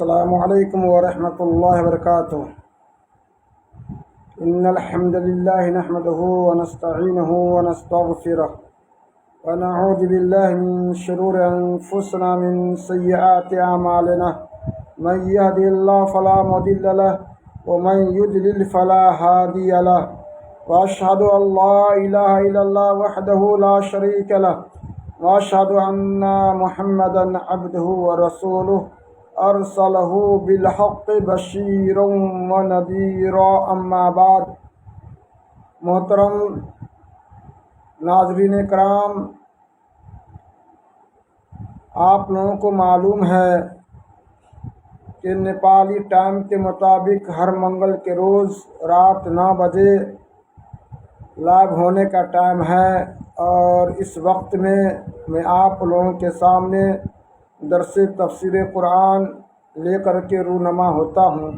السلام علیکم ورحمۃ اللہ وبرکاتہ۔ ان الحمد للہ نحمده ونستعینه ونستغفره ونعوذ باللہ من شرور انفسنا من سیئات اعمالنا من يهد اللہ فلا مضل له ومن يضلل فلا هادی له واشهد ان لا الہ الا اللہ وحده لا شریک له واشهد ان محمدا عبده ورسوله ارسلہ بالحق بشیرا ونذیرا، اما بعد۔ محترم ناظرین کرام، آپ لوگوں کو معلوم ہے کہ نیپالی ٹائم کے مطابق ہر منگل کے روز رات 9 بجے لائیو ہونے کا ٹائم ہے، اور اس وقت میں آپ لوگوں کے سامنے درس تفسیر قرآن لے کر کے رونما ہوتا ہوں۔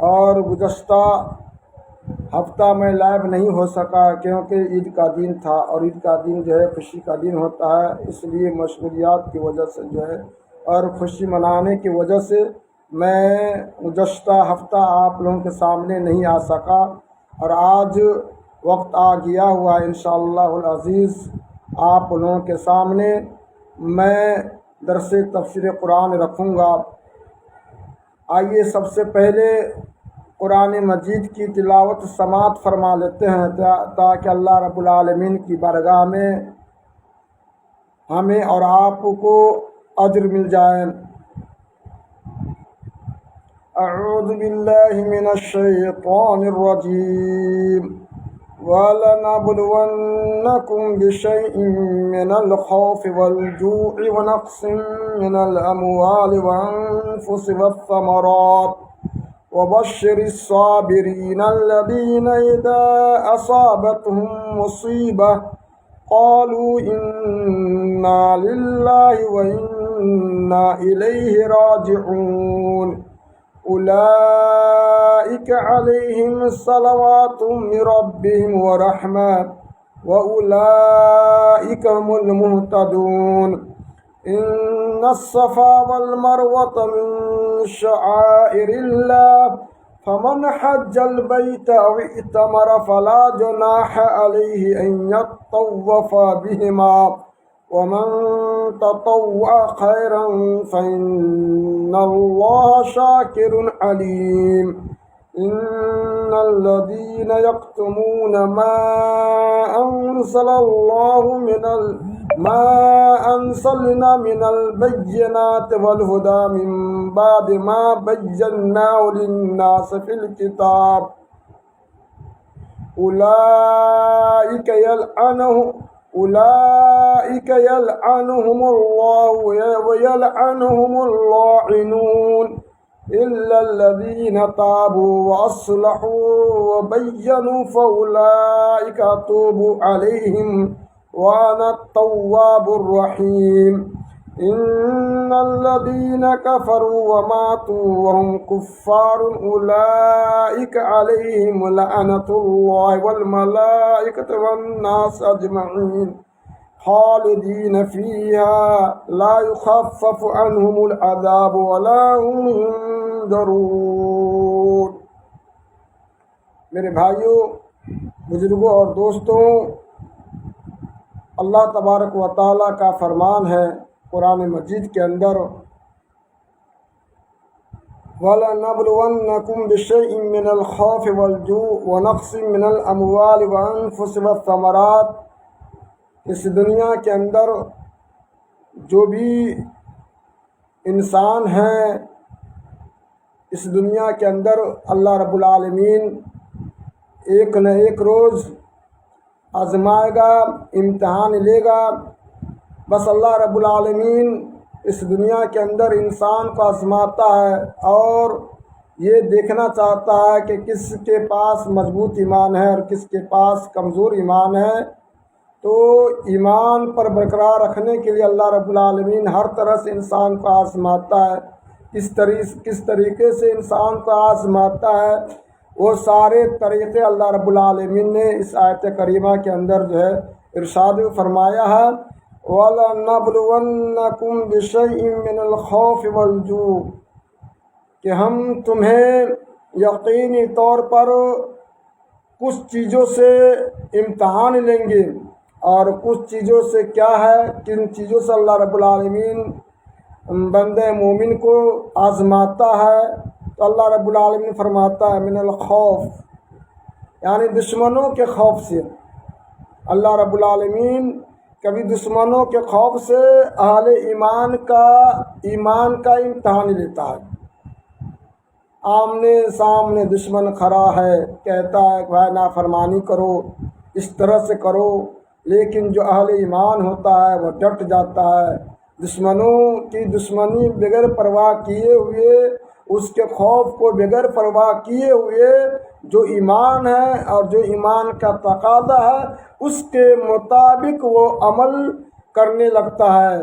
اور گزشتہ ہفتہ میں لائیو نہیں ہو سکا کیونکہ عید کا دن تھا، اور عید کا دن جو ہے خوشی کا دن ہوتا ہے، اس لیے مشغولیات کی وجہ سے جو ہے اور خوشی منانے کی وجہ سے میں گزشتہ ہفتہ آپ لوگوں کے سامنے نہیں آ سکا، اور آج وقت آ گیا ہوا انشاءاللہ العزیز آپ لوگوں کے سامنے میں درس تفسیر قرآن رکھوں گا۔ آئیے سب سے پہلے قرآن مجید کی تلاوت سماعت فرما لیتے ہیں تاکہ اللہ رب العالمین کی بارگاہ میں ہمیں اور آپ کو اجر مل جائے۔ اعوذ باللہ من الشیطان الرجیم۔ وَلَنَبْلُوَنَّكُمْ بِشَيْءٍ مِّنَ الْخَوْفِ وَالْجُوعِ وَنَقْصٍ مِّنَ الْأَمْوَالِ وَالْأَنفُسِ وَالثَّمَرَاتِ وَبَشِّرِ الصَّابِرِينَ الَّذِينَ إِذَا أَصَابَتْهُم مُّصِيبَةٌ قَالُوا إِنَّا لِلَّهِ وَإِنَّا إِلَيْهِ رَاجِعُونَ اولئک علیہم صلوات من ربہم ورحمہ واولئک هم المہتدون۔ ان الصفا والمروة من شعائر اللہ فمن حج البیت او اعتمر فلا جناح علیہ ان یطوف بہما ومن تطوع خیرا فإن اللہ شاکر علیم۔ ان الذین یکتمون ما انزلنا من البینات والہدی من بعد ما بیناہ للناس فی الکتاب اولئک یلعنہم اللہ ویلعنہم اللاعنون الا الذین تابوا واصلحوا وبینوا فاولئک اتوب علیہم وانا التواب الرحیم۔ ان الذین کفروا وماتوا وهم کفار اولئک علیہم لعنۃ اللہ والملائکۃ والناس اجمعین خالدین فیہا لا یخفف عنہم العذاب ولا هم ینظرون۔ میرے بھائیوں، بزرگوں اور دوستوں، اللہ تبارک و تعالیٰ کا فرمان ہے قرآن مجید کے اندر، وَلَنَبْلُوَنَّكُمْ بِشَيْءٍ مِّنَ الْخَوْفِ وَالْجُوعِ وَنَقْصٍ مِّنَ الْأَمْوَالِ وَالْأَنفُسِ وَالثَّمَرَاتِ۔ اس دنیا کے اندر جو بھی انسان ہیں، اس دنیا کے اندر اللہ رب العالمین ایک نہ ایک روز آزمائے گا، امتحان لے گا۔ بس اللہ رب العالمین اس دنیا کے اندر انسان کو آزماتا ہے اور یہ دیکھنا چاہتا ہے کہ کس کے پاس مضبوط ایمان ہے اور کس کے پاس کمزور ایمان ہے۔ تو ایمان پر برقرار رکھنے کے لیے اللہ رب العالمین ہر طرح سے انسان کو آزماتا ہے۔ کس طریقے سے انسان کو آزماتا ہے، وہ سارے طریقے اللہ رب العالمین نے اس آیت کریمہ کے اندر جو ہے ارشاد فرمایا ہے۔ وَلَنَبْلُوَنَّكُمْ بِشَيْءٍ مِّنَ الْخَوْفِ وَالْجُوعِ کہ ہم تمہیں یقینی طور پر کچھ چیزوں سے امتحان لیں گے، اور کچھ چیزوں سے کیا ہے، کن چیزوں سے اللہ رب العالمین بندے مومن کو آزماتا ہے؟ تو اللہ رب العالمین فرماتا ہے من الخوف، یعنی دشمنوں کے خوف سے۔ اللہ رب العالمین کبھی دشمنوں کے خوف سے اہل ایمان کا امتحان لیتا ہے۔ آمنے سامنے دشمن کھڑا ہے، کہتا ہے کہ بھائی نافرمانی کرو، اس طرح سے کرو، لیکن جو اہل ایمان ہوتا ہے وہ ڈٹ جاتا ہے۔ دشمنوں کی دشمنی بغیر پرواہ کیے ہوئے، اس کے خوف کو بغیر پرواہ کیے ہوئے جو ایمان ہے اور جو ایمان کا تقاضا ہے اس کے مطابق وہ عمل کرنے لگتا ہے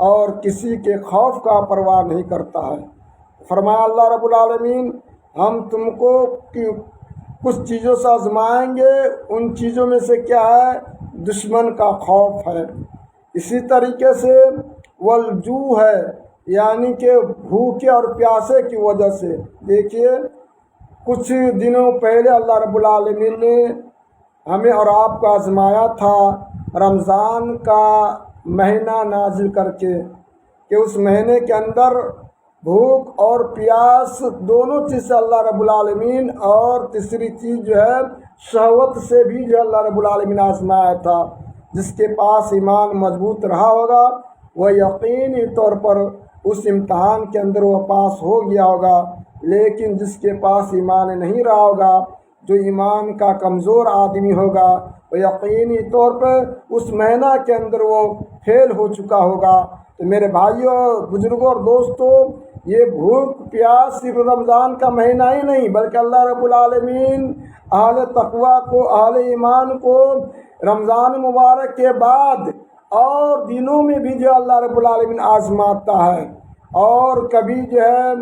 اور کسی کے خوف کا پرواہ نہیں کرتا ہے۔ فرمایا اللہ رب العالمین ہم تم کو کچھ چیزوں سے آزمائیں گے، ان چیزوں میں سے کیا ہے؟ دشمن کا خوف ہے۔ اسی طریقے سے والجوع ہے، یعنی کہ بھوکے اور پیاسے کی وجہ سے۔ دیکھیے کچھ دنوں پہلے اللہ رب العالمین نے ہمیں اور آپ کو آزمایا تھا رمضان کا مہینہ نازل کر کے، کہ اس مہینے کے اندر بھوک اور پیاس دونوں چیز سے اللہ رب العالمین، اور تیسری چیز جو ہے شہوت سے بھی جو اللہ رب العالمین آزمایا تھا۔ جس کے پاس ایمان مضبوط رہا ہوگا وہ یقینی طور پر اس امتحان کے اندر وہ پاس ہو گیا ہوگا، لیکن جس کے پاس ایمان نہیں رہا ہوگا، جو ایمان کا کمزور آدمی ہوگا، وہ یقینی طور پر اس مہینہ کے اندر وہ فیل ہو چکا ہوگا۔ تو میرے بھائیوں، بزرگوں اور دوستوں، یہ بھوک پیاس صرف رمضان کا مہینہ ہی نہیں بلکہ اللہ رب العالمین اہل تقویٰ کو، اہل ایمان کو رمضان مبارک کے بعد اور دنوں میں بھی جو اللہ رب العالمین آزماتا ہے، اور کبھی جو ہے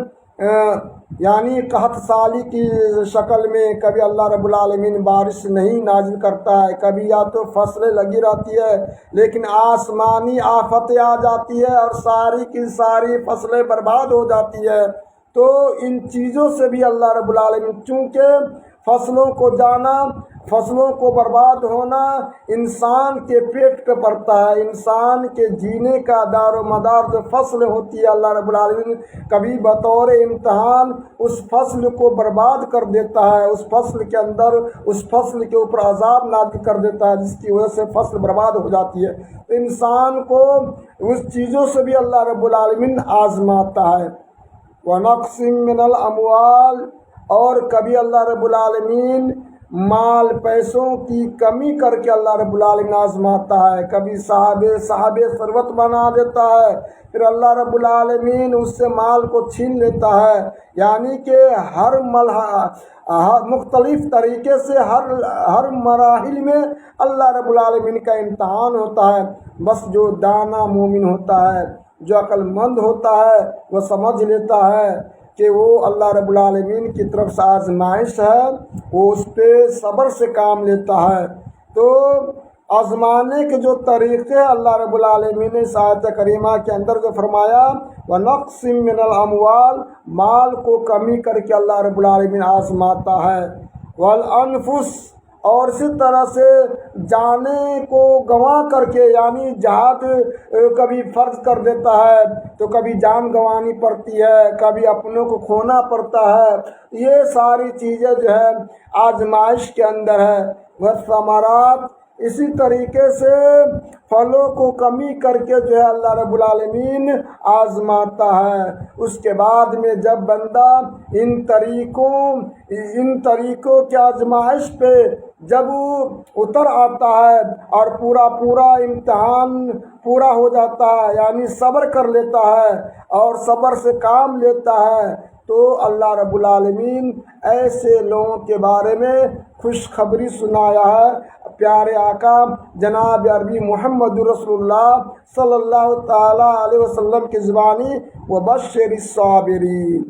یعنی قحط سالی کی شکل میں کبھی اللہ رب العالمین بارش نہیں نازل کرتا ہے، کبھی یا تو فصلیں لگی رہتی ہے لیکن آسمانی آفتیں آ جاتی ہے اور ساری کی ساری فصلیں برباد ہو جاتی ہے۔ تو ان چیزوں سے بھی اللہ رب العالمین، چونکہ فصلوں کو جانا، فصلوں کو برباد ہونا انسان کے پیٹ پہ پڑتا ہے، انسان کے جینے کا دار و مدار جو فصل ہوتی ہے، اللہ رب العالمین کبھی بطور امتحان اس فصل کو برباد کر دیتا ہے، اس فصل کے اندر، اس فصل کے اوپر عذاب نازل کر دیتا ہے جس کی وجہ سے فصل برباد ہو جاتی ہے۔ تو انسان کو اس چیزوں سے بھی اللہ رب العالمین آزماتا ہے۔ وَنَقْصٍ مِّنَ الْأَمْوَالِ، اور کبھی اللہ رب العالمین مال پیسوں کی کمی کر کے اللہ رب العالمین آزماتا ہے، کبھی صاحب ثروت بنا دیتا ہے، پھر اللہ رب العالمین اس سے مال کو چھین لیتا ہے۔ یعنی کہ ہر مختلف طریقے سے ہر مراحل میں اللہ رب العالمین کا امتحان ہوتا ہے۔ بس جو دانا مومن ہوتا ہے، جو عقل مند ہوتا ہے، وہ سمجھ لیتا ہے کہ وہ اللہ رب العالمین کی طرف سے آزمائش ہے، وہ اس پہ صبر سے کام لیتا ہے۔ تو آزمانے کے جو طریقے اللہ رب العالمین نے اس آیت کریمہ کے اندر جو فرمایا وَنَقْصٍ مِّنَ الْأَمْوَالِ، مال کو کمی کر کے اللہ رب العالمین آزماتا ہے، وَالْأَنفُسِ، اور اسی طرح سے جانے کو گنوا کر کے، یعنی جہاد کبھی فرض کر دیتا ہے تو کبھی جان گنوانی پڑتی ہے، کبھی اپنوں کو کھونا پڑتا ہے۔ یہ ساری چیزیں جو ہے آزمائش کے اندر ہے۔ والثمرات، اسی طریقے سے پھلوں کو کمی کر کے جو ہے اللہ رب العالمین آزماتا ہے۔ اس کے بعد میں جب بندہ ان طریقوں کی آزمائش پہ جب اتر آتا ہے اور پورا امتحان پورا ہو جاتا ہے، یعنی صبر کر لیتا ہے اور صبر سے کام لیتا ہے، تو اللہ رب العالمین ایسے لوگوں کے بارے میں خوشخبری سنایا ہے۔ پیارے آقا جناب عربی محمد رسول اللہ صلی اللہ تعالیٰ علیہ وسلم کی زبانی وبشر الصابرین،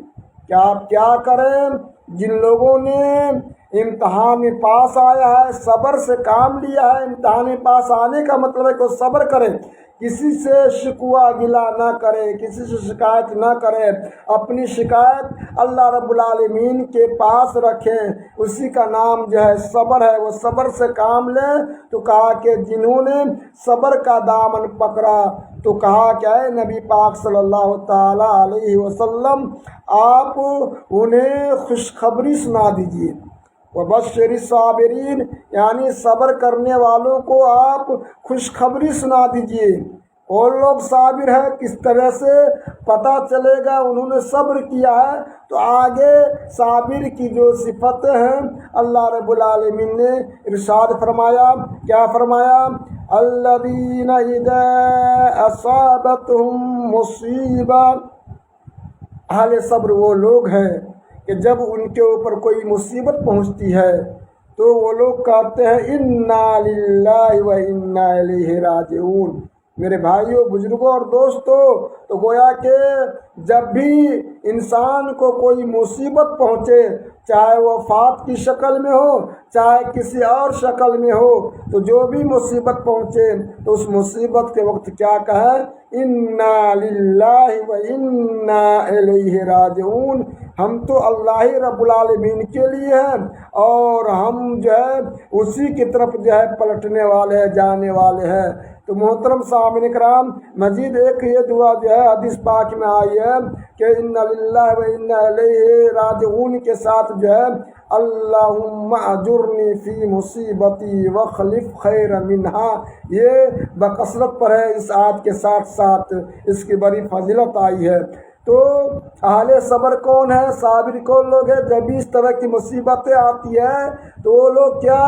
کہ آپ کیا کریں؟ جن لوگوں نے امتحان میں پاس آیا ہے، صبر سے کام لیا ہے۔ امتحان میں پاس آنے کا مطلب ہے کہ وہ صبر کریں، کسی سے شکوہ گلا نہ کرے، کسی سے شکایت نہ کرے، اپنی شکایت اللہ رب العالمین کے پاس رکھے، اسی کا نام جو ہے صبر ہے۔ وہ صبر سے کام لے تو کہا کہ جنہوں نے صبر کا دامن پکڑا تو کہا کہ اے نبی پاک صلی اللہ تعالیٰ علیہ وسلم آپ انہیں خوشخبری سنا دیجیے۔ وبشر الصابرین، یعنی صبر کرنے والوں کو آپ خوشخبری سنا دیجیے۔ اور لوگ صابر ہیں کس طرح سے پتہ چلے گا؟ انہوں نے صبر کیا ہے تو آگے صابر کی جو صفتیں ہیں اللہ رب العالمین نے ارشاد فرمایا، کیا فرمایا؟ الذین اذا اصابتہم مصیبہ، اہل صبر وہ لوگ ہیں کہ جب ان کے اوپر کوئی مصیبت پہنچتی ہے تو وہ لوگ کہتے ہیں انا للہ و انا الیہ راجعون۔ میرے بھائیوں، بزرگوں اور دوستوں، تو گویا کہ جب بھی انسان کو کوئی مصیبت پہنچے، چاہے وہ وفات کی شکل میں ہو چاہے کسی اور شکل میں ہو، تو جو بھی مصیبت پہنچے تو اس مصیبت کے وقت کیا کہے؟ انا للہ و انا الیہ راجعون۔ ہم تو اللہ رب العالمین کے لیے ہیں اور ہم جو ہے اسی کی طرف جو ہے پلٹنے والے ہیں، جانے والے ہیں۔ تو محترم سامعین کرام، مزید ایک یہ دعا جو ہے حدیث پاک میں آئی ہے کہ انا للہ و انا الیہ راجعون کے ساتھ جو ہے اللہم اجرنی فی مصیبتی واخلف خیر منہا، یہ بکثرت پر ہے اس آیت کے ساتھ ساتھ، اس کی بڑی فضیلت آئی ہے۔ تو اہل صبر کون ہے؟ صابر کون لوگ ہیں؟ جب بھی اس طرح کی مصیبتیں آتی ہیں تو وہ لوگ کیا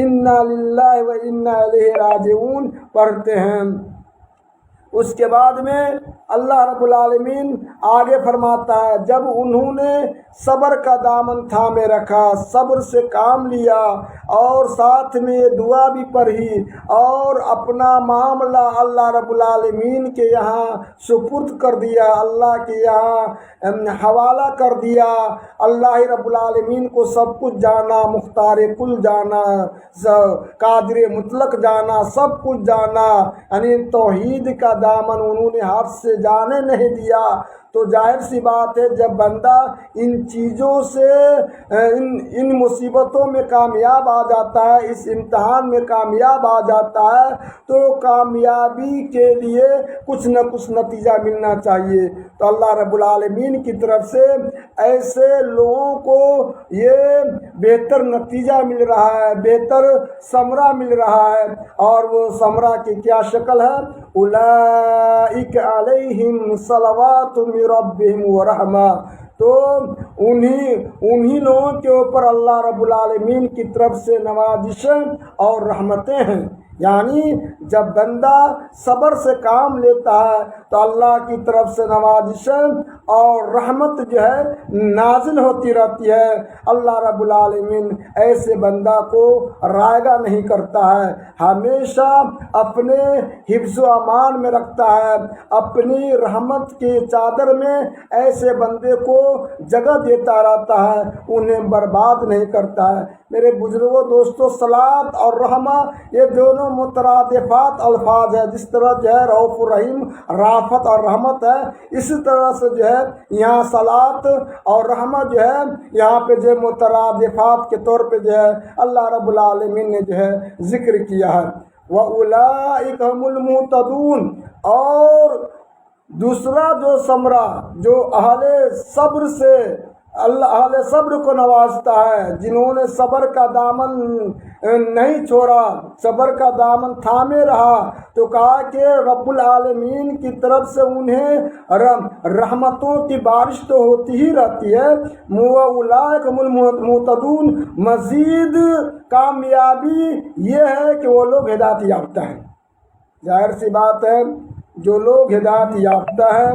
انا للہ و انا الیہ راجعون پڑھتے ہیں۔ اس کے بعد میں اللہ رب العالمین آگے فرماتا ہے جب انہوں نے صبر کا دامن تھامے رکھا، صبر سے کام لیا اور ساتھ میں یہ دعا بھی پڑھی اور اپنا معاملہ اللہ رب العالمین کے یہاں سپرد کر دیا، اللہ کے یہاں حوالہ کر دیا، اللہ رب العالمین کو سب کچھ جانا، مختار کل جانا، قادر مطلق جانا، سب کچھ جانا، یعنی توحید کا دامن انہوں نے ہاتھ سے جانے نہیں دیا، تو ظاہر سی بات ہے جب بندہ ان چیزوں سے ان مصیبتوں میں کامیاب آ جاتا ہے، اس امتحان میں کامیاب آ جاتا ہے، تو کامیابی کے لیے کچھ نہ کچھ نتیجہ ملنا چاہیے۔ تو اللہ رب العالمین کی طرف سے ایسے لوگوں کو یہ بہتر نتیجہ مل رہا ہے، بہتر ثمرہ مل رہا ہے، اور وہ ثمرہ کی کیا شکل ہے؟ اولئک علیہم صلوات من ربہم ورحمہ، تو انہی لوگوں کے اوپر اللہ رب العالمین کی طرف سے نوازشیں اور رحمتیں ہیں۔ یعنی جب بندہ صبر سے کام لیتا ہے تو اللہ کی طرف سے نوازشیں اور رحمت جو ہے نازل ہوتی رہتی ہے۔ اللہ رب العالمین ایسے بندہ کو رائگاں نہیں کرتا ہے، ہمیشہ اپنے حفظ و امان میں رکھتا ہے، اپنی رحمت کی چادر میں ایسے بندے کو جگہ دیتا رہتا ہے، انہیں برباد نہیں کرتا ہے۔ میرے بزرگوں دوستوں، صلاۃ اور رحمہ یہ دونوں مترادفات الفاظ ہے، جس طرح جو ہے رؤوف الرحیم رافت اور رحمت ہے، اسی طرح سے جو ہے یہاں صلاۃ اور رحمہ جو ہے یہاں پہ جو مترادفات کے طور پہ جو ہے اللہ رب العالمین نے جو ہے ذکر کیا ہے۔ وَأُولَئِكَ هُمُ الْمُهْتَدُونَ، اور دوسرا جو ثمرہ جو اہل صبر سے اللہ اہل صبر کو نوازتا ہے، جنہوں نے صبر کا دامن نہیں چھوڑا، صبر کا دامن تھامے رہا، تو کہا کہ رب العالمین کی طرف سے انہیں رحمتوں کی بارش تو ہوتی ہی رہتی ہے۔ وَأُولَئِكَ هُمُ الْمُهْتَدُونَ، مزید کامیابی یہ ہے کہ وہ لوگ ہدایت یافتہ ہیں۔ ظاہر سی بات ہے جو لوگ ہدایت یافتہ ہیں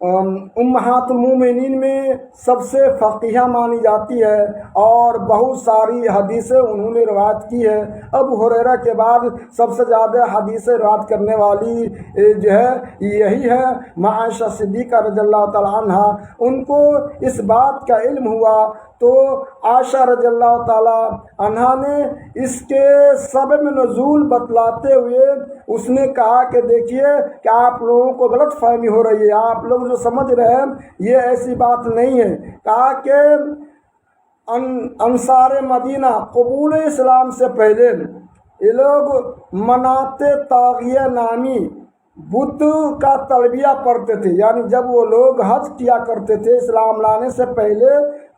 امہات المومنین میں سب سے فقیہ مانی جاتی ہے اور بہت ساری حدیثیں انہوں نے روایت کی ہے۔ ابو ہریرہ کے بعد سب سے زیادہ حدیثیں روایت کرنے والی جو ہے یہی ہے عائشہ صدیقہ رضی اللہ تعالی عنہ۔ ان کو اس بات کا علم ہوا تو عائشہ رضی اللہ تعالی عنہ نے اس کے سبب نزول بتلاتے ہوئے اس نے کہا کہ دیکھیے کہ آپ لوگوں کو غلط فہمی ہو رہی ہے، آپ لوگ جو سمجھ رہے ہیں یہ ایسی بات نہیں ہے۔ کہا کہ انصار مدینہ قبول اسلام سے پہلے یہ لوگ منات طاغیہ نامی بت کا تلبیہ پڑھتے تھے، یعنی جب وہ لوگ حج کیا کرتے تھے اسلام لانے سے پہلے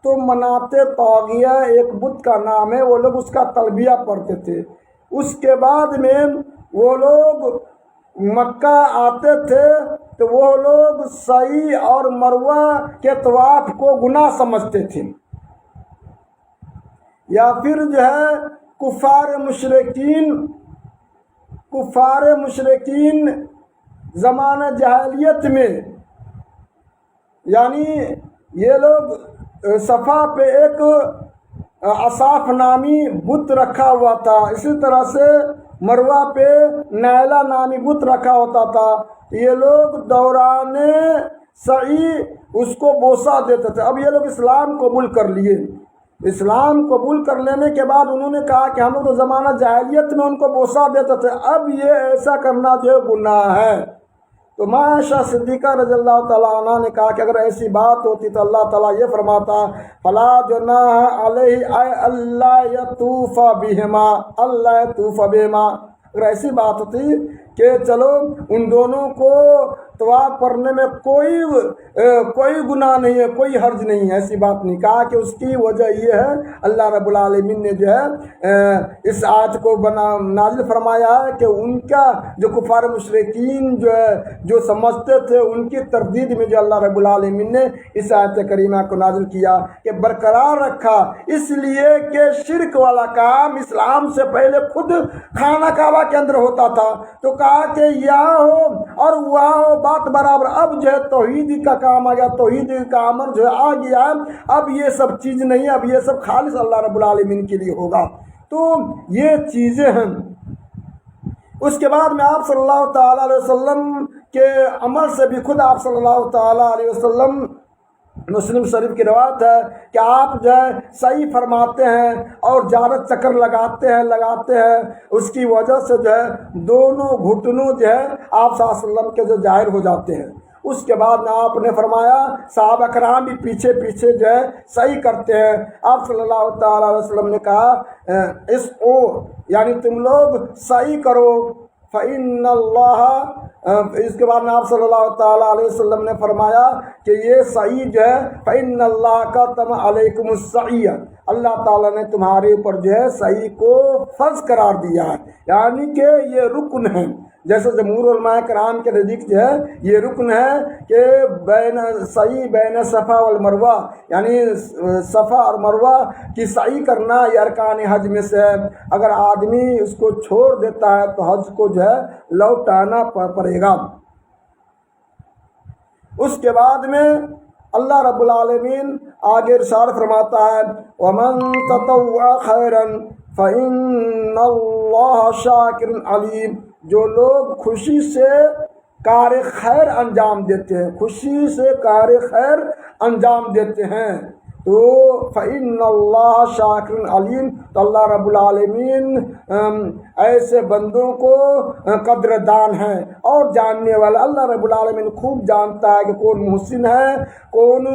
تو منات طاغیہ ایک بت کا نام ہے، وہ لوگ اس کا تلبیہ پڑھتے تھے۔ اس کے بعد میں وہ لوگ مکہ آتے تھے تو وہ لوگ سعی اور مروہ کے طواف کو گناہ سمجھتے تھے، یا پھر جو ہے کفار مشرکین زمانہ جاہلیت میں، یعنی یہ لوگ صفا پہ ایک اصاف نامی بت رکھا ہوا تھا، اسی طرح سے مروہ پہ نیلا نامی بت رکھا ہوتا تھا، یہ لوگ دوران سعی اس کو بوسہ دیتے تھے۔ اب یہ لوگ اسلام قبول کر لیے، اسلام قبول کر لینے کے بعد انہوں نے کہا کہ ہم لوگ تو زمانہ جاہلیت میں ان کو بوسہ دیتے تھے، اب یہ ایسا کرنا جو گناہ ہے۔ تو عائشہ صدیقہ رضی اللہ تعالیٰ عنہ نے کہا کہ اگر ایسی بات ہوتی تو اللہ تعالیٰ یہ فرماتا فلا جناح علیہ اے اللہ یطوف بہما، اللہ یطوف بہما، اگر ایسی بات ہوتی کہ چلو ان دونوں کو طواف کرنے میں کوئی گناہ نہیں ہے، کوئی حرج نہیں ہے، ایسی بات نہیں۔ کہا کہ اس کی وجہ یہ ہے اللہ رب العالمین نے جو ہے اس آیت کو نازل فرمایا ہے کہ ان کا جو کفار مشرکین جو ہے جو سمجھتے تھے ان کی تردید میں جو اللہ رب العالمین نے اس آیت کریمہ کو نازل کیا کہ برقرار رکھا، اس لیے کہ شرک والا کام اسلام سے پہلے خود خانہ کعبہ کے اندر ہوتا تھا، تو کہا کہ یہاں ہو اور وہاں ہو بات برابر۔ اب جو ہے توحیدی کا کام آ گیا، توحیدی کا عمل جو ہے آ گیا، اب یہ سب چیز نہیں، اب یہ سب خالص اللہ رب العالمین کے لیے ہوگا۔ تو یہ چیزیں ہیں۔ اس کے بعد میں آپ صلی اللہ تعالیٰ علیہ وسلم کے عمل سے بھی خود آپ صلی اللہ تعالیٰ علیہ وسلم، مسلم شریف کی روایت ہے کہ آپ جو ہے صحیح فرماتے ہیں اور زیادہ چکر لگاتے ہیں، اس کی وجہ سے جو ہے دونوں گھٹنوں جو ہے آپ صلی اللہ علیہ وسلم کے جو ظاہر ہو جاتے ہیں۔ اس کے بعد میں آپ نے فرمایا صحابہ کرام بھی پیچھے پیچھے جو ہے صحیح کرتے ہیں۔ آپ صلی اللہ تعالیٰ علیہ وسلم نے کہا یعنی تم لوگ صحیح کرو فإن اللہ، اس کے بعد میں آپ صلی اللہ تعالیٰ علیہ وسلم نے فرمایا کہ یہ سعی جو ہے فإن اللہ کتب علیکم السعی، اللہ تعالیٰ نے تمہارے اوپر جو ہے سعی کو فرض قرار دیا ہے، یعنی کہ یہ رکن ہے۔ جیسے جمہور علماء کرام کے نزدیک جو ہے یہ رکن ہے کہ سعی بین صفا والمروہ، یعنی صفا اور مروہ کی سعی کرنا یہ ارکان حج میں سے ہے۔ اگر آدمی اس کو چھوڑ دیتا ہے تو حج کو جو ہے لوٹانا پڑے گا۔ اس کے بعد میں اللہ رب العالمین آگے ارشاد فرماتا ہے وَمَن تَطَوَّعَ خَيْرًا فَإِنَّ اللَّهَ شَاكِرٌ عَلِيمٌ، جو لوگ خوشی سے کار خیر انجام دیتے ہیں، خوشی سے کار خیر انجام دیتے ہیں تو فإن اللہ شاکر علیم، تو اللہ رب العالمین ایسے بندوں کو قدردان ہے اور جاننے والا۔ اللہ رب العالمین خوب جانتا ہے کہ کون محسن ہے، کون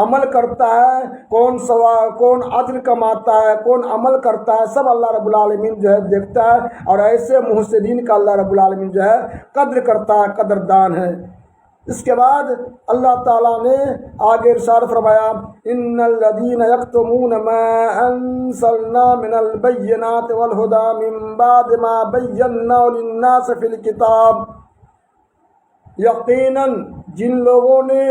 عمل کرتا ہے، کون عدل کماتا ہے، کون عمل کرتا ہے، سب اللہ رب العالمین جو ہے دیکھتا ہے، اور ایسے محسنین کا اللہ رب العالمین جو ہے قدر کرتا ہے، قدردان ہے۔ اس کے بعد اللہ تعالیٰ نے آگے ارشاد فرمایا ان الذین یکتمون ما انزلنا من البینات والہدی من بعد ما بیناہ للناس فی الکتاب، یقیناً جن لوگوں نے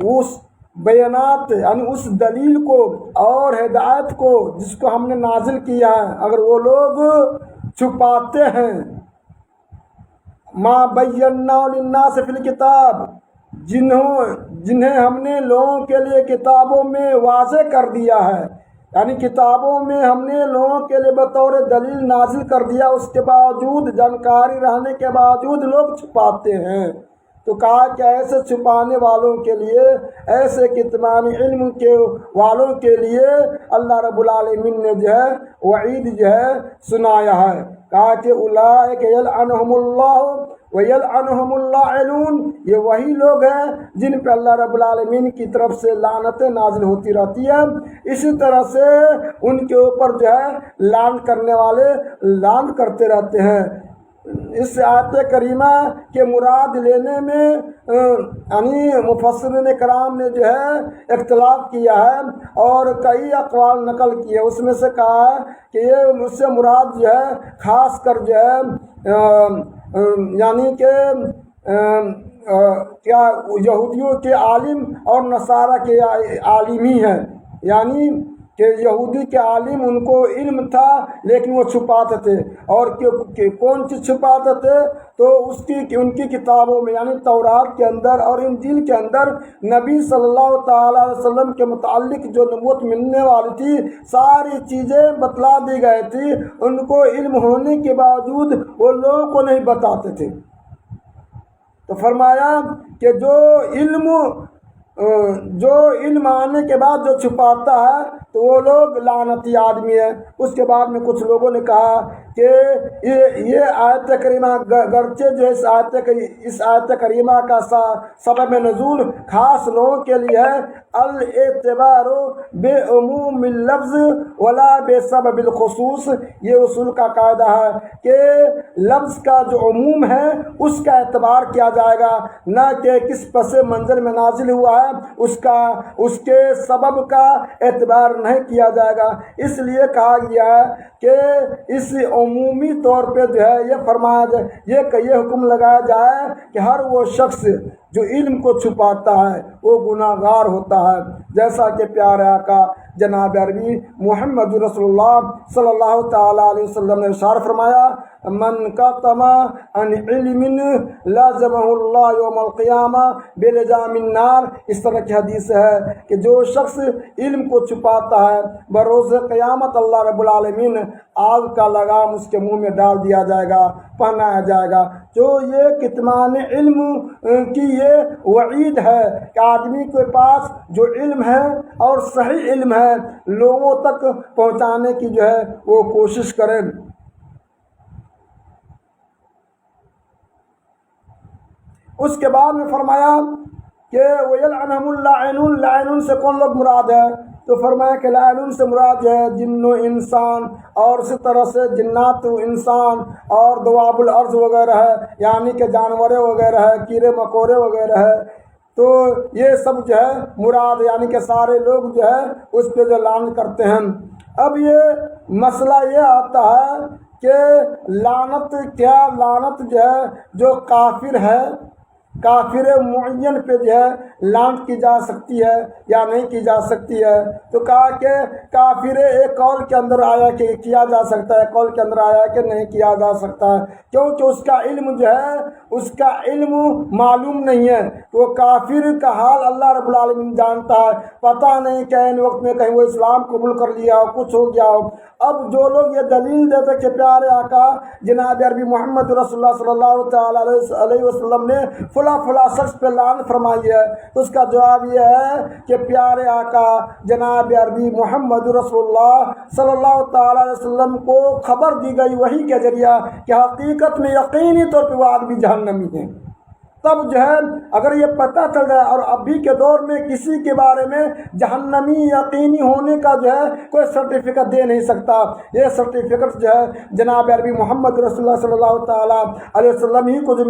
اس بیانات یعنی اس دلیل کو اور ہدایت کو جس کو ہم نے نازل کیا ہے، اگر وہ لوگ چھپاتے ہیں ما بیناہ للناس فی الکتاب، جنہیں ہم نے لوگوں کے لیے کتابوں میں واضح کر دیا ہے، یعنی کتابوں میں ہم نے لوگوں کے لیے بطور دلیل نازل کر دیا، اس کے باوجود جانکاری رہنے کے باوجود لوگ چھپاتے ہیں۔ تو کہا کہ ایسے چھپانے والوں کے لیے، ایسے کتمان علم کے والوں کے لیے اللہ رب العالمین نے جو ہے وعید جو ہے سنایا ہے۔ کہا کہ اولئک یلعنہم اللہ ویلعنہم اللاعنون، یہ وہی لوگ ہیں جن پہ اللہ رب العالمین کی طرف سے لعنتیں نازل ہوتی رہتی ہیں، اسی طرح سے ان کے اوپر جو ہے لعن کرنے والے لعن کرتے رہتے ہیں۔ اس آیت کریمہ کے مراد لینے میں یعنی مفسرین کرام نے جو ہے اختلاف کیا ہے اور کئی اقوال نقل کیے۔ اس میں سے کہا ہے کہ یہ اس سے مراد جو ہے خاص کر جو ہے یعنی کہ کیا یہودیوں کے عالم اور نصارہ کے عالم ہی ہیں، یعنی کہ یہودی کے عالم ان کو علم تھا لیکن وہ چھپاتے تھے، اور کون چیز چھپاتے تھے تو ان کی کتابوں میں یعنی تورات کے اندر اور انجیل کے اندر نبی صلی اللہ تعالیٰ علیہ وسلم کے متعلق جو نبوت ملنے والی تھی ساری چیزیں بتلا دی گئی تھی، ان کو علم ہونے کے باوجود وہ لوگوں کو نہیں بتاتے تھے۔ تو فرمایا کہ جو علم آنے کے بعد جو چھپاتا ہے تو وہ لوگ لعنتی آدمی ہے۔ اس کے بعد میں کچھ لوگوں نے کہا کہ یہ آیت کریمہ گرچہ جو اس آیت کریمہ کا سبب نزول خاص لوگوں کے لیے ہے، الاعتبار بے عموم اللفظ ولا بے سبب الخصوص، یہ اصول کا قاعدہ ہے کہ لفظ کا جو عموم ہے اس کا اعتبار کیا جائے گا، نہ کہ کس پس منظر میں نازل ہوا ہے اس کے سبب کا اعتبار نہیں کیا جائے گا۔ اس لیے کہا گیا ہے کہ اس عمومی طور پہ جو ہے یہ فرمایا جائے، یہ حکم لگایا جائے کہ ہر وہ شخص جو علم کو چھپاتا ہے وہ گناہ گار ہوتا ہے، جیسا کہ پیارے آقا جناب عربی محمد رسول اللہ صلی اللہ تعالیٰ علیہ وسلم نے ارشاد فرمایا، من کتم عن علم لازمہ اللہ یوم القیامہ بلجام النار۔ اس طرح کی حدیث ہے کہ جو شخص علم کو چھپاتا ہے بروز قیامت اللہ رب العالمین آگ کا لگام اس کے منہ میں ڈال دیا جائے گا، پہنایا جائے گا۔ جو یہ کتمان علم کی یہ وعید ہے کہ آدمی کے پاس جو علم ہے اور صحیح علم ہے لوگوں تک پہنچانے کی جو ہے وہ کوشش کریں۔ اس کے بعد میں فرمایا کہ وَيَلْعَنَهُمُ اللَّاعِنُونَ، لاعنون سے کون لوگ مراد ہے؟ تو فرمایا کہ لاعنون سے مراد ہے جن و انسان، اور اسی طرح سے جنات و انسان اور دواب الارض وغیرہ ہے، یعنی کہ جانور وغیرہ ہے، کیڑے مکوڑے وغیرہ ہے، تو یہ سب جو ہے مراد، یعنی کہ سارے لوگ جو ہے اس پہ جو لعن کرتے ہیں۔ اب یہ مسئلہ یہ آتا ہے کہ لعنت کیا، لعنت جو ہے جو کافر ہے، کافر معین پہ جو ہے لعنت کی جا سکتی ہے یا نہیں کی جا سکتی ہے؟ تو کہا کہ کافر ایک قول کے اندر آیا کہ کیا جا سکتا ہے، قول کے اندر آیا کہ نہیں کیا جا سکتا ہے، کیونکہ اس کا علم جو ہے اس کا علم معلوم نہیں ہے۔ تو کافر کا حال اللہ رب العالمین جانتا ہے، پتہ نہیں کہ ان وقت میں کہیں وہ اسلام قبول کر لیا ہو، کچھ ہو گیا ہو۔ اب جو لوگ یہ دلیل دیتے کہ پیارے آقا جناب عربی محمد رسول اللہ صلی اللہ تعالیٰ علیہ وسلم نے فلاں شخص پہ لعن فرمائی ہے، تو اس کا جواب یہ ہے کہ پیارے آقا جناب عربی محمد رسول اللہ صلی اللہ تعالیٰ علیہ وسلم کو خبر دی گئی وحی کے ذریعہ کہ حقیقت میں یقینی طور پہ وہ آدمی جہنمی ہے۔ تب جو ہے اگر یہ پتہ چل جائے، اور ابھی کے دور میں کسی کے بارے میں جہنمی یقینی ہونے کا جو ہے کوئی سرٹیفکیٹ دے نہیں سکتا، یہ سرٹیفکیٹ جو ہے جناب عربی محمد رسول اللہ صلی اللہ تعالیٰ علیہ وسلم ہی کو جو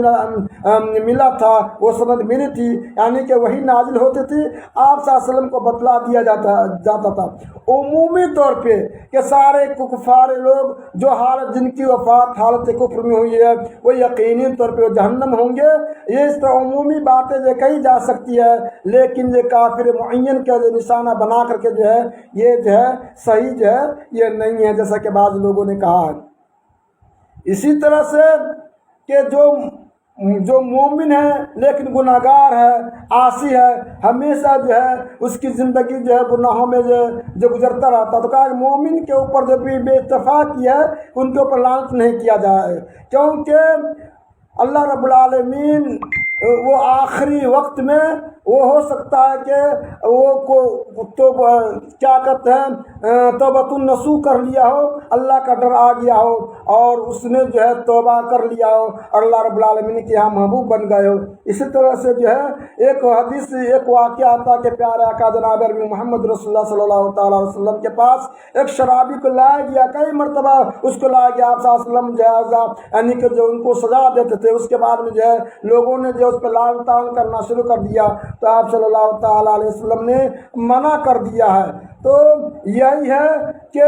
ملا تھا، وہ سند ملی تھی، یعنی کہ وہی نازل ہوتی تھی، آپ صلی اللہ علیہ وسلم کو بتلا دیا جاتا تھا عمومی طور پہ کہ سارے کفار لوگ جو حالت جن کی وفات حالت کفر میں ہوئی ہے وہ یقینی طور پہ جہنم ہوں گے۔ یہ اس طرح عمومی باتیں جو کہی جا سکتی ہے، لیکن یہ کافر معین کا جو نشانہ بنا کر کے جو ہے یہ جو ہے صحیح جو ہے یہ نہیں ہے، جیسا کہ بعض لوگوں نے کہا ہے۔ اسی طرح سے کہ جو جو مومن ہے لیکن گناہگار ہے، عاصی ہے، ہمیشہ جو ہے اس کی زندگی جو ہے گناہوں میں جو گزرتا رہتا، تو کہا کہ مومن کے اوپر جو بھی بے اتفاقی ہے ان کے اوپر لعنت نہیں کیا جائے، کیونکہ اللہ رب العالمین وہ آخری وقت میں وہ ہو سکتا ہے کہ وہ تو کیا کہتے ہیں توبۃ النصوح کر لیا ہو، اللہ کا ڈر آ گیا ہو اور اس نے جو ہے توبہ کر لیا ہو اور اللہ رب العالمین کے یہاں محبوب بن گئے ہو۔ اسی طرح سے جو ہے ایک حدیث ایک واقعہ آتا کہ پیارے آقا جناب عربی محمد رسول اللہ صلی اللہ تعالیٰ علیہ وسلم کے پاس ایک شرابی کو لایا گیا، کئی مرتبہ اس کو لایا گیا، آپ صلی اللہ علیہ وسلم جو ہے یعنی کہ جو ان کو سزا دیتے تھے، اس کے بعد میں جو ہے لوگوں نے جو اس پہ لعن طعن کرنا شروع کر دیا، تو آپ صلی اللہ تعالیٰ علیہ وسلم نے منع کر دیا ہے۔ تو یہی ہے کہ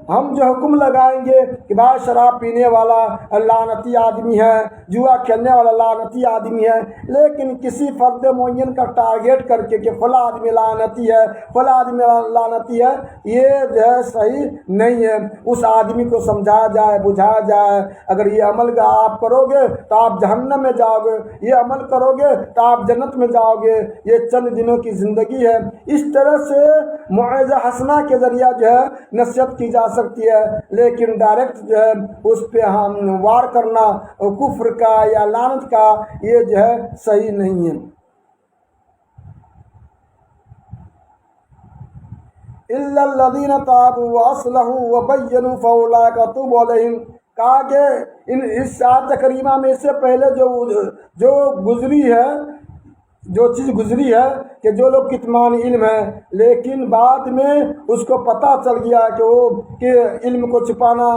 ہم جو حکم لگائیں گے کہ بھائی شراب پینے والا لعنتی آدمی ہے، جوا کھیلنے والا لعنتی آدمی ہے، لیکن کسی فرد معین کا ٹارگیٹ کر کے کہ فلاں آدمی لعنتی ہے، فلاں آدمی لعنتی ہے، یہ جو ہے صحیح نہیں ہے۔ اس آدمی کو سمجھایا جائے، بجھایا جائے، اگر یہ عمل آپ کرو گے تو آپ جہنم میں جاؤ گے، یہ عمل کرو گے تو آپ جنت میں جاؤ گے، یہ چند دنوں کی زندگی ہے۔ اس طرح سے موعظہ حسنہ کے ذریعہ جو ہے نصیحت کی جا سکتی ہے، لیکن ڈائریکٹ جو ہے اس پہ ہم وار کرنا کفر کا یا لعنت کا یہ جو ہے صحیح نہیں ہے۔ الا الذين تابوا واصلحوا وبينوا فاولئك اتوب عليهم، کہا کہ اس آیت کریمہ میں اس سے پہلے جو گزری ہے، جو چیز گزری ہے کہ جو لوگ کتمان علم ہے لیکن بعد میں اس کو پتہ چل گیا کہ علم کو چھپانا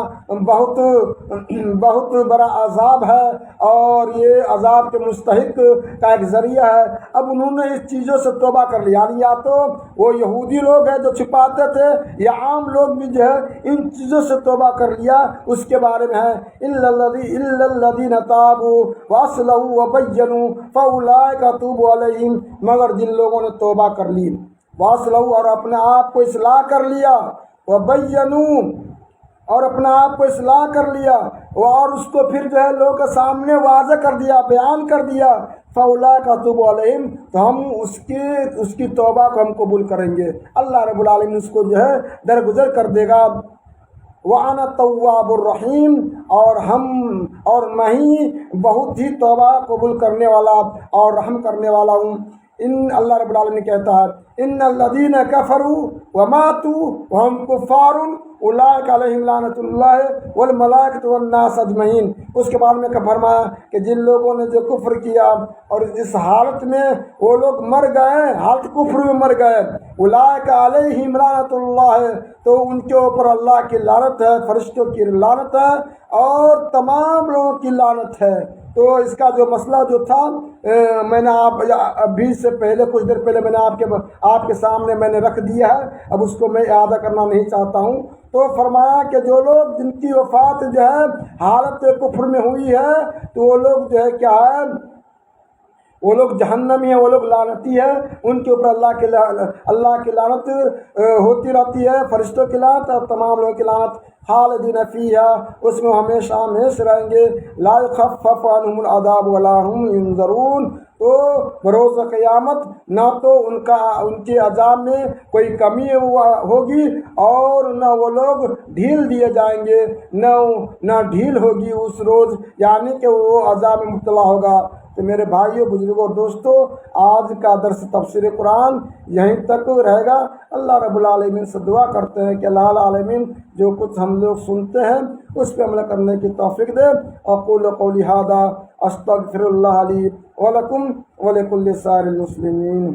بہت بڑا عذاب ہے اور یہ عذاب کے مستحق کا ایک ذریعہ ہے، اب انہوں نے اس چیزوں سے توبہ کر لیا، یعنی یا تو وہ یہودی لوگ ہیں جو چھپاتے تھے یا عام لوگ بھی جو ہے ان چیزوں سے توبہ کر لیا، اس کے بارے میں ہے الا الذين تابوا واصلحوا وبينوا فاولئك اتوب علیہم، مگر جن لوگوں نے توبہ کر لی، واصلحوا اور اپنے آپ کو اصلاح کر لیا، وبینوا اور اپنے آپ کو اصلاح کر لیا اور اس کو پھر جو ہے لوگوں کے سامنے واضح کر دیا، بیان کر دیا، فاولئک اتوب علیہم، تو ہم اس کی توبہ کو ہم قبول کریں گے، اللہ رب العالمین اس کو جو ہے درگزر کر دے گا۔ وَأَنَا التَّوَّابُ الرَّحِيمُ، اور میں ہی بہت ہی توبہ قبول کرنے والا اور رحم کرنے والا ہوں۔ اللہ رب العالمین کہتا ہے ان الذین کفروا وماتوا وهم کفار اولئک علیہم لعنۃ اللہ والملائکۃ والناس اجمعین۔ اس کے بعد میں فرمایا کہ جن لوگوں نے جو کفر کیا اور اس حالت میں وہ لوگ مر گئے، حالت کفر میں مر گئے، اولئک علیہم لعنۃ اللہ، تو ان کے اوپر اللہ کی لعنت ہے، فرشتوں کی لعنت ہے اور تمام لوگوں کی لعنت ہے۔ تو اس کا جو مسئلہ جو تھا میں نے ابھی سے پہلے کچھ دیر پہلے میں نے آپ کے سامنے میں نے رکھ دیا ہے، اب اس کو میں اعادہ کرنا نہیں چاہتا ہوں۔ تو فرمایا کہ جو لوگ جن کی وفات جو ہے حالت کفر میں ہوئی ہے تو وہ لوگ جو ہے کیا ہے، وہ لوگ جہنمی ہیں، وہ لوگ لعنتی ہیں، ان کے اوپر اللہ کی لعنت ہوتی رہتی ہے، فرشتوں کی لعنت اور تمام لوگوں کی لعنت، خالدین فیہا، اس میں ہمیشہ ہمیشہ رہیں گے، لا یخفف عنہم العذاب ولا ہم ینظرون، تو بروز قیامت نہ تو ان کے عذاب میں کوئی کمی ہوگی اور نہ وہ لوگ ڈھیل دیے جائیں گے، نہ ڈھیل ہوگی اس روز، یعنی کہ وہ عذاب میں مبتلا ہوگا۔ تو میرے بھائیوں، بزرگوں اور دوستوں، آج کا درس تفسیر قرآن یہیں تک رہے گا۔ اللہ رب العالمین سے دعا کرتے ہیں کہ اللہ العالمین جو کچھ ہم لوگ سنتے ہیں اس پہ عمل کرنے کی توفیق دے۔ اقول قولی ھذا استغفر اللہ لی ولکم ولکل سائر المسلمین۔